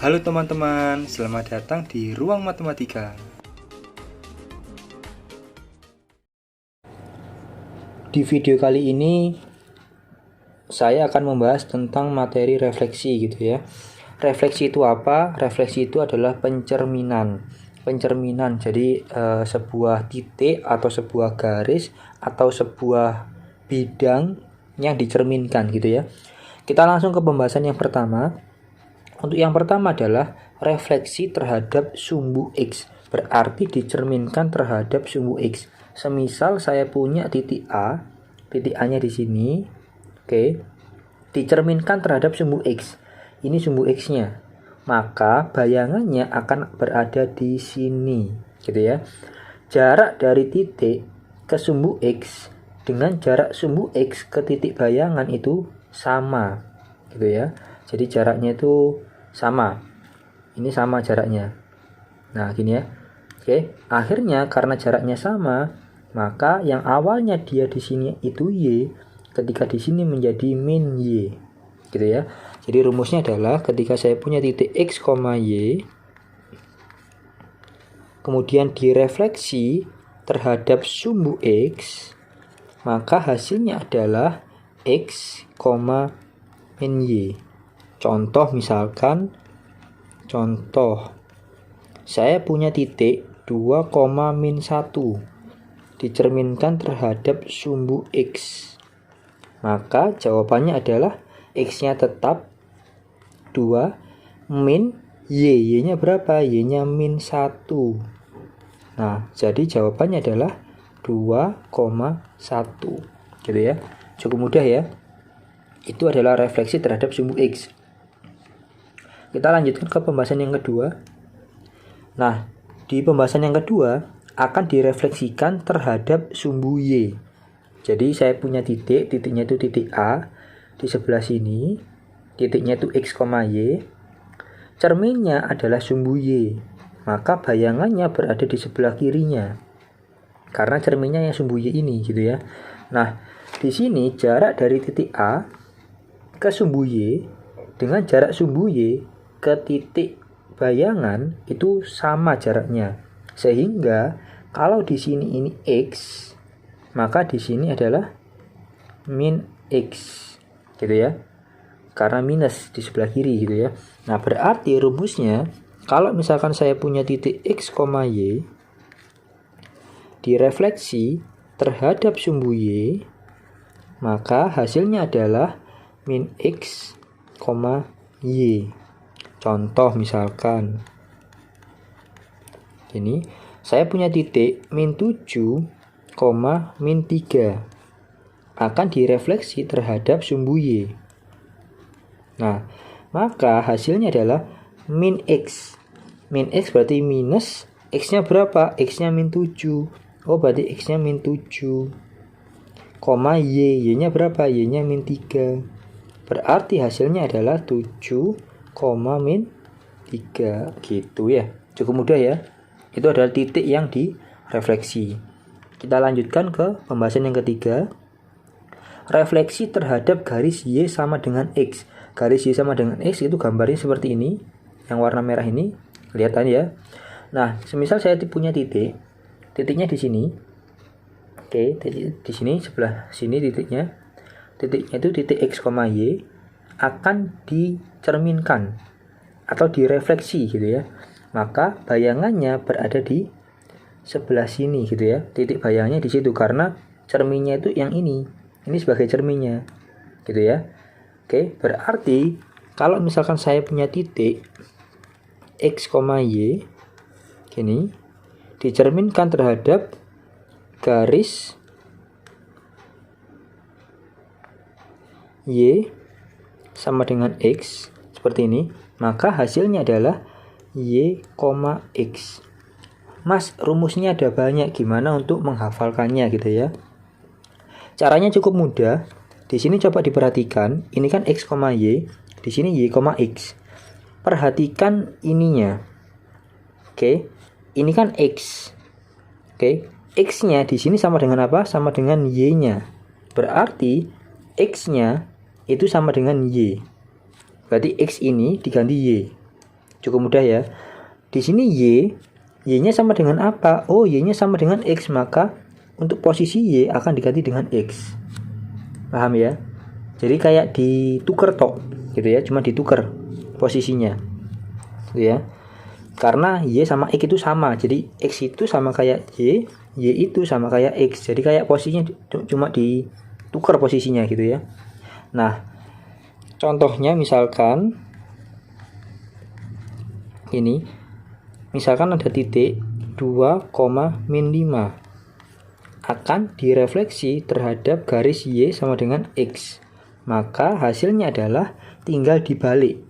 Halo teman-teman, selamat datang di Ruang Matematika. Di video kali ini saya akan membahas tentang materi refleksi gitu ya. Refleksi itu apa? Refleksi itu adalah pencerminan. Jadi sebuah titik atau sebuah garis atau sebuah bidang yang dicerminkan gitu ya. Kita langsung ke pembahasan yang pertama. Untuk yang pertama adalah refleksi terhadap sumbu X, berarti dicerminkan terhadap sumbu X. Semisal saya punya titik A-nya di sini, oke, dicerminkan terhadap sumbu X. Ini sumbu X-nya, maka bayangannya akan berada di sini, gitu ya. Jarak dari titik ke sumbu X dengan jarak sumbu X ke titik bayangan itu sama, gitu ya. Jadi jaraknya itu sama. Ini sama jaraknya. Nah, gini ya. Oke, akhirnya karena jaraknya sama, maka yang awalnya dia di sini itu Y, ketika di sini menjadi min Y. Gitu ya. Jadi rumusnya adalah ketika saya punya titik X, Y, kemudian direfleksi terhadap sumbu X, maka hasilnya adalah X, min Y. Contoh misalkan, saya punya titik 2, min 1 dicerminkan terhadap sumbu X. Maka jawabannya adalah X-nya tetap 2, min Y. Y-nya berapa? Y-nya min 1. Nah, jadi jawabannya adalah 2,1. Gitu ya. Cukup mudah ya. Itu adalah refleksi terhadap sumbu X. Kita lanjutkan ke pembahasan yang kedua. Nah, di pembahasan yang kedua akan direfleksikan terhadap sumbu Y. Jadi saya punya titiknya itu titik A di sebelah sini, titiknya itu X, Y. Cerminnya adalah sumbu Y, maka bayangannya berada di sebelah kirinya. Karena cerminnya yang sumbu Y ini gitu ya. Nah, di sini jarak dari titik A ke sumbu Y dengan jarak sumbu Y ke titik bayangan itu sama jaraknya. Sehingga kalau di sini ini X, maka di sini adalah min X. Gitu ya. Karena minus di sebelah kiri gitu ya. Nah, berarti rumusnya kalau misalkan saya punya titik X, Y direfleksi terhadap sumbu Y, maka hasilnya adalah min X, Y. Contoh misalkan ini saya punya titik min 7, min 3 akan direfleksi terhadap sumbu Y. Nah, maka hasilnya adalah min X. Min X berarti minus X-nya berapa? X-nya min 7. Oh, berarti X-nya min 7. Y. Y-nya berapa? Y-nya min 3. Berarti hasilnya adalah 7, min 3 gitu ya. Cukup mudah ya. Itu adalah titik yang direfleksi. Kita lanjutkan ke pembahasan yang ketiga. Refleksi terhadap garis Y sama dengan X. Garis Y sama dengan X itu gambarnya seperti ini. Yang warna merah ini, kelihatan ya. Nah, semisal saya punya titiknya di sini. Oke, di sini sebelah sini titiknya. Titiknya itu titik X, Y akan dicerminkan atau direfleksi gitu ya. Maka bayangannya berada di sebelah sini gitu ya. Titik bayangannya di situ karena cerminnya itu yang ini. Ini sebagai cerminnya. Gitu ya. Oke, berarti kalau misalkan saya punya titik X, Y gini dicerminkan terhadap garis Y sama dengan X seperti ini, maka hasilnya adalah Y, X. Mas, rumusnya ada banyak, gimana untuk menghafalkannya gitu ya. Caranya cukup mudah. Di sini coba diperhatikan, ini kan X, Y, di sini Y, X. Perhatikan ininya. Oke, ini kan X. Oke, X-nya di sini sama dengan apa? Sama dengan Y-nya. Berarti X-nya itu sama dengan Y. Berarti X ini diganti Y. Cukup mudah ya. Di sini Y-nya sama dengan apa? Oh, Y-nya sama dengan X, maka untuk posisi Y akan diganti dengan X. Paham ya? Jadi kayak ditukar tok gitu ya, cuma ditukar posisinya. Gitu ya. Karena Y sama X itu sama. Jadi X itu sama kayak Y itu sama kayak X. Jadi kayak posisinya cuma ditukar posisinya gitu ya. Nah, contohnya misalkan ini. Misalkan ada titik 2, min 5 akan direfleksi terhadap garis Y sama dengan X. Maka hasilnya adalah tinggal dibalik.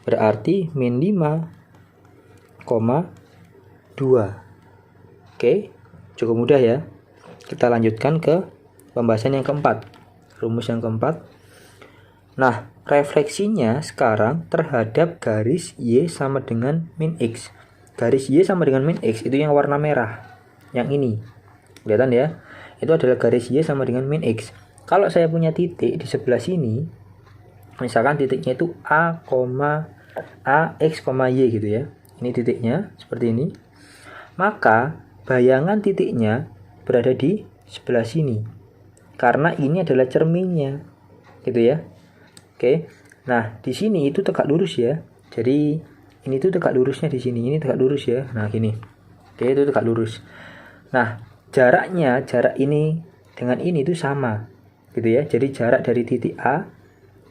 Berarti min 5, 2. Oke, cukup mudah ya. Kita lanjutkan ke pembahasan yang keempat. Rumus yang keempat. Nah, refleksinya sekarang terhadap garis Y sama dengan min X. Garis Y sama dengan min X itu yang warna merah. Yang ini. Kelihatan ya? Itu adalah garis Y sama dengan min X. Kalau saya punya titik di sebelah sini, misalkan titiknya itu A, X, Y gitu ya. Ini titiknya seperti ini. Maka bayangan titiknya berada di sebelah sini. Karena ini adalah cerminnya. Gitu ya. Oke. Nah, di sini itu tegak lurus ya. Jadi ini tuh tegak lurusnya di sini. Ini tegak lurus ya. Nah, gini. Oke, itu tegak lurus. Nah, jarak ini dengan ini itu sama. Gitu ya. Jadi jarak dari titik A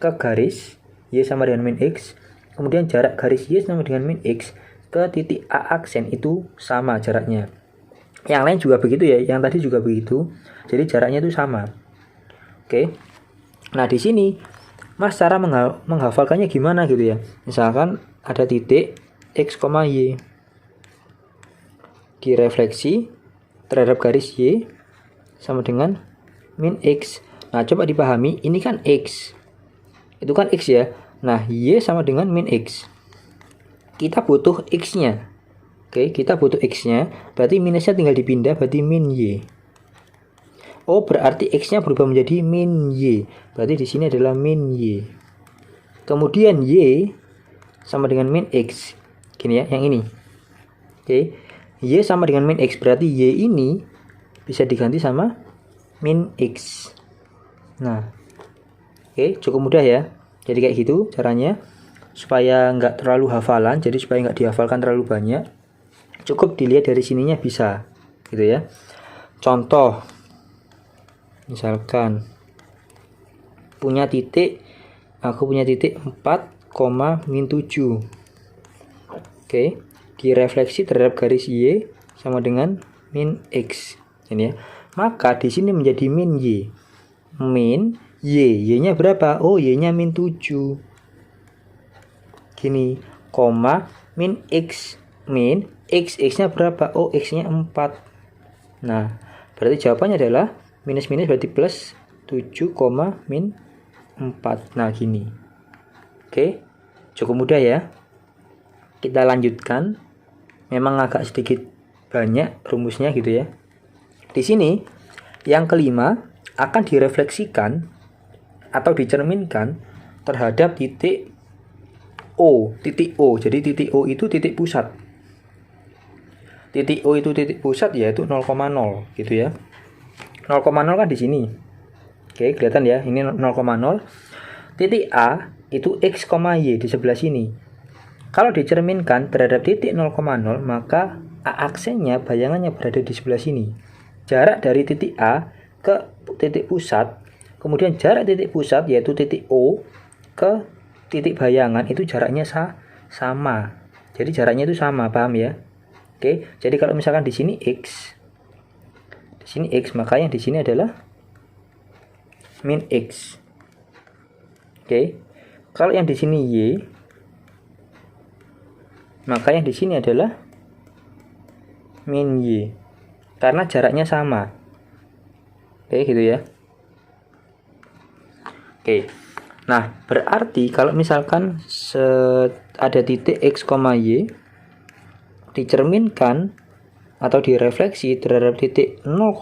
ke garis Y sama dengan min X. Kemudian jarak garis Y sama dengan min X ke titik A aksen itu sama jaraknya. Yang lain juga begitu ya. Yang tadi juga begitu. Jadi jaraknya itu sama. Oke. Nah, di sini Mas cara menghafalkannya gimana gitu ya. Misalkan ada titik X, Y direfleksi terhadap garis Y sama dengan min X. Nah, coba dipahami, ini kan X. Itu kan X ya. Nah, Y sama dengan min X. Kita butuh X-nya. Oke, kita butuh X-nya. Berarti minusnya tinggal dipindah, berarti min Y. Oh, berarti X-nya berubah menjadi min Y. Berarti di sini adalah min Y. Kemudian Y sama dengan min X. Gini ya, yang ini. Oke. Y sama dengan min X. Berarti Y ini bisa diganti sama min X. Nah. Oke, cukup mudah ya. Jadi kayak gitu caranya. Supaya nggak terlalu hafalan. Jadi supaya nggak dihafalkan terlalu banyak. Cukup dilihat dari sininya bisa. Gitu ya. Contoh. Misalkan aku punya titik 4, min 7. Oke, direfleksi terhadap garis Y sama dengan min X. Ini ya. Maka di sini menjadi min Y. Min Y, Y-nya berapa? Oh, Y-nya min 7. Gini, min X. Min X-nya berapa? Oh, X-nya 4. Nah, berarti jawabannya adalah minus berarti plus 7, min 4. Nah, gini. Oke, cukup mudah ya. Kita lanjutkan. Memang agak sedikit banyak rumusnya gitu ya. Di sini, yang kelima akan direfleksikan atau dicerminkan terhadap titik O. Titik O. Jadi titik O itu titik pusat. Titik O itu titik pusat yaitu 0,0 gitu ya. 0,0 kan di sini. Oke, kelihatan ya. Ini 0,0. Titik A itu X, Y di sebelah sini. Kalau dicerminkan terhadap titik 0,0, maka A aksennya bayangannya berada di sebelah sini. Jarak dari titik A ke titik pusat, kemudian jarak titik pusat yaitu titik O ke titik bayangan itu jaraknya sama. Jadi jaraknya itu sama, paham ya? Oke, jadi kalau misalkan di sini X, maka yang di sini adalah min X. Oke. Kalau yang di sini Y, maka yang di sini adalah min Y. Karena jaraknya sama. Oke, gitu ya. Oke. Nah, berarti kalau misalkan ada titik X, Y dicerminkan atau direfleksi terhadap titik 0,0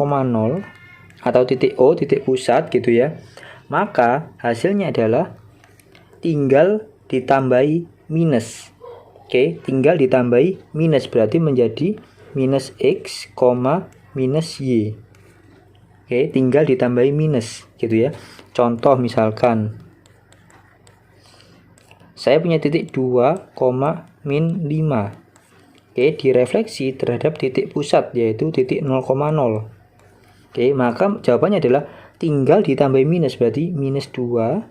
atau titik O, titik pusat gitu ya, maka hasilnya adalah tinggal ditambahi minus. Oke, tinggal ditambahi minus, berarti menjadi minus X, minus Y. Oke, tinggal ditambahi minus gitu ya. Contoh misalkan saya punya titik 2, min 5. Oke, direfleksi terhadap titik pusat yaitu titik 0,0. Oke, maka jawabannya adalah tinggal ditambahi minus, berarti minus 2,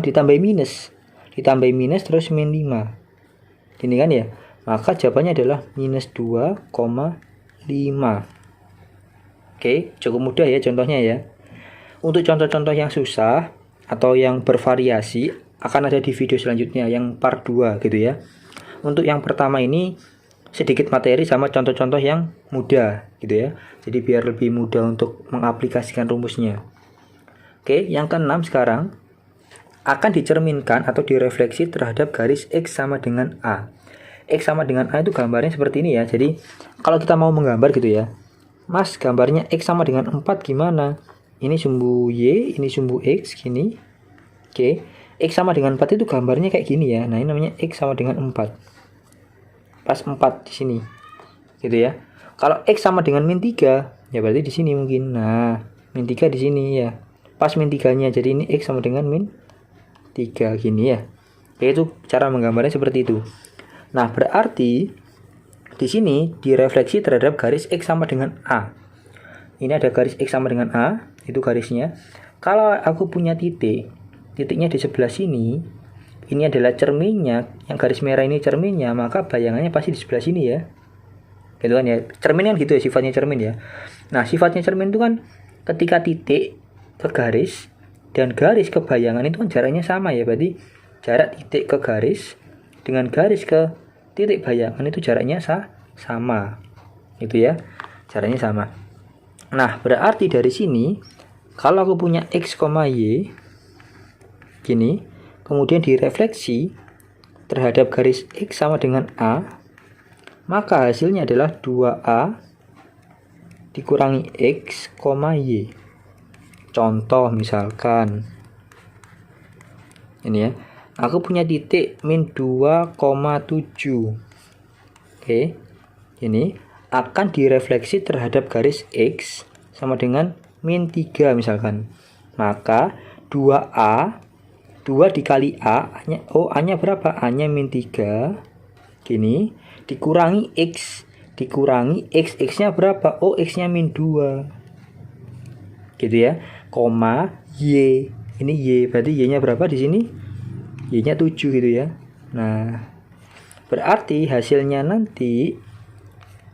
ditambahi minus. Ditambahi minus terus min 5. Ini kan ya, maka jawabannya adalah minus 2,5. Oke, cukup mudah ya contohnya ya. Untuk contoh-contoh yang susah atau yang bervariasi akan ada di video selanjutnya yang part 2 gitu ya. Untuk yang pertama ini sedikit materi sama contoh-contoh yang mudah gitu ya. Jadi biar lebih mudah untuk mengaplikasikan rumusnya. Oke, yang keenam sekarang akan dicerminkan atau direfleksi terhadap garis X sama dengan A. X sama dengan A itu gambarnya seperti ini ya. Jadi kalau kita mau menggambar gitu ya, Mas gambarnya X sama dengan 4 gimana? Ini sumbu Y, ini sumbu X gini. Oke, X sama dengan 4 itu gambarnya kayak gini ya. Nah ini namanya X sama dengan 4. Pas 4 di sini gitu ya. Kalau X sama dengan min 3 ya berarti di sini mungkin. Nah min 3 di sini ya, pas min 3 nya. Jadi ini X sama dengan min 3 gini ya. Yaitu cara menggambarnya seperti itu. Nah, berarti di sini direfleksi terhadap garis X sama dengan A. Ini ada garis X sama dengan A, itu garisnya. Kalau aku punya titiknya di sebelah sini, ini adalah cerminnya, yang garis merah ini cerminnya, maka bayangannya pasti di sebelah sini ya. Gitu kan ya. Cermin kan gitu ya, sifatnya cermin ya. Nah, sifatnya cermin itu kan ketika titik ke garis dan garis ke bayangan itu kan jaraknya sama ya. Berarti jarak titik ke garis dengan garis ke titik bayangan itu jaraknya sama. Itu ya. Jaraknya sama. Nah, berarti dari sini kalau aku punya X, Y gini, kemudian direfleksi terhadap garis X sama dengan A, maka hasilnya adalah 2A dikurangi X, Y. Contoh misalkan ini ya, aku punya titik min 2,7. Oke, ini akan direfleksi terhadap garis X sama dengan min 3 misalkan. Maka 2A, 2 dikali A, A-nya berapa? A-nya min 3 gini, dikurangi X, X-nya berapa? X-nya min 2 gitu ya, koma Y. Ini Y, berarti Y-nya berapa di sini? Y-nya 7 gitu ya. Nah, berarti hasilnya nanti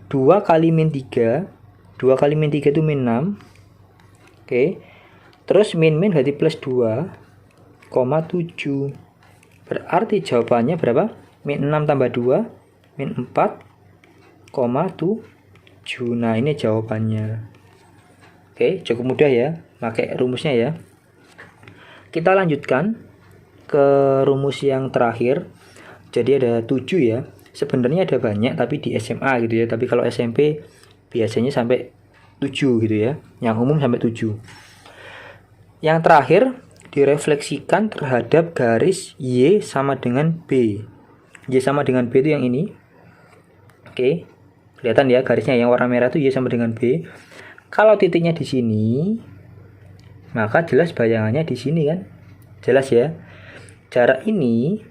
2 kali min 3. 2 kali min 3 itu min 6. Oke. Terus min berarti plus 2,7. Berarti jawabannya berapa? Min 6 tambah 2, min 4,7. Nah, ini jawabannya. Oke, cukup mudah ya, pakai rumusnya ya. Kita lanjutkan ke rumus yang terakhir. Jadi ada 7 ya. Sebenarnya ada banyak tapi di SMA gitu ya. Tapi kalau SMP biasanya sampai 7 gitu ya. Yang umum sampai 7. Yang terakhir direfleksikan terhadap garis Y sama dengan B. Y sama dengan B itu yang ini. Oke. Kelihatan ya garisnya yang warna merah itu Y sama dengan B. Kalau titiknya di sini, maka jelas bayangannya di sini kan? Jelas ya. Jarak ini,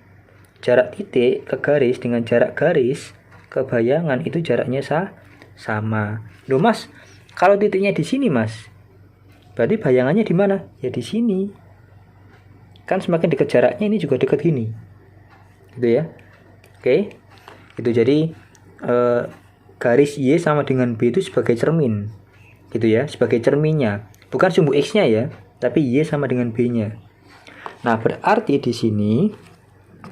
jarak titik ke garis dengan jarak garis ke bayangan itu jaraknya sama. Loh Mas, kalau titiknya di sini Mas, berarti bayangannya di mana? Ya di sini. Kan semakin dekat jaraknya ini juga dekat gini. Gitu ya. Oke. Itu jadi garis Y sama dengan B itu sebagai cermin. Gitu ya, sebagai cerminnya. Bukan sumbu X-nya ya, tapi Y sama dengan B-nya. Nah, berarti di sini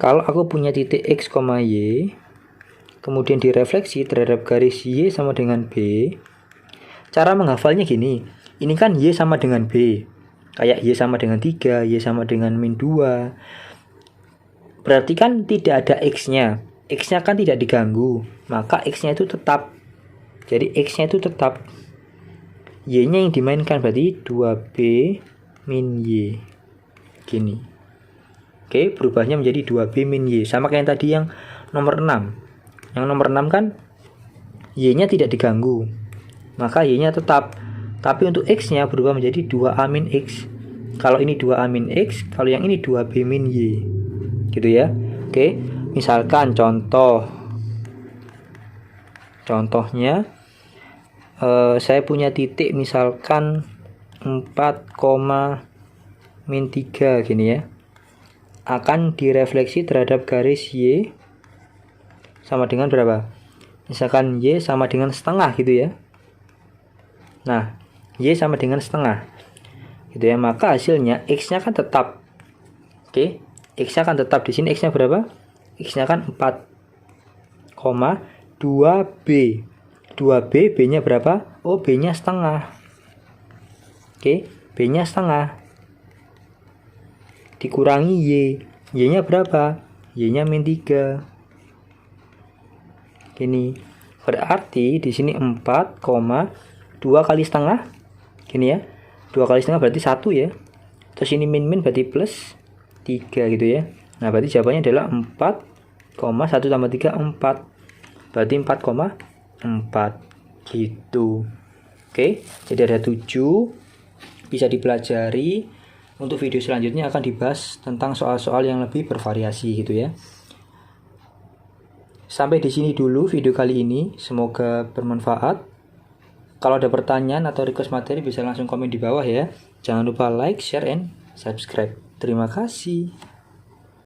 kalau aku punya titik X, Y, kemudian direfleksi terhadap garis Y sama dengan B, cara menghafalnya gini. Ini kan Y sama dengan B. Kayak Y sama dengan 3, Y sama dengan min 2. Berarti kan tidak ada X-nya. X-nya kan tidak diganggu. Maka X-nya itu tetap. Jadi X-nya itu tetap. Y-nya yang dimainkan berarti 2B min Y. Gini. Oke, berubahnya menjadi 2B min Y. Sama kayak yang tadi yang nomor 6. Yang nomor 6 kan Y-nya tidak diganggu, maka Y-nya tetap. Tapi untuk X-nya berubah menjadi 2A min X. Kalau ini 2A min X, kalau yang ini 2B min Y. Gitu ya. Oke, misalkan contohnya saya punya titik misalkan 4, min 3 gini ya. Akan direfleksi terhadap garis Y sama dengan berapa? Misalkan Y sama dengan setengah gitu ya. Nah, Y sama dengan setengah gitu ya, maka hasilnya X-nya kan tetap. Oke, X-nya kan tetap. Di sini X-nya berapa? X-nya kan 4, 2B. 2B, B-nya berapa? Oh, B-nya setengah. Oke, B-nya setengah. Dikurangi Y. Y-nya berapa? Y-nya min 3. Gini. Berarti di sini 4, 2 kali setengah. Gini ya. 2 kali setengah berarti 1 ya. Terus ini min berarti plus 3 gitu ya. Nah, berarti jawabannya adalah 4, 1 tambah 3 4. Berarti 4,4 gitu. Oke, jadi ada 7, bisa dipelajari. Untuk video selanjutnya akan dibahas tentang soal-soal yang lebih bervariasi gitu ya. Sampai di sini dulu video kali ini, semoga bermanfaat. Kalau ada pertanyaan atau request materi bisa langsung komen di bawah ya. Jangan lupa like, share, and subscribe. Terima kasih.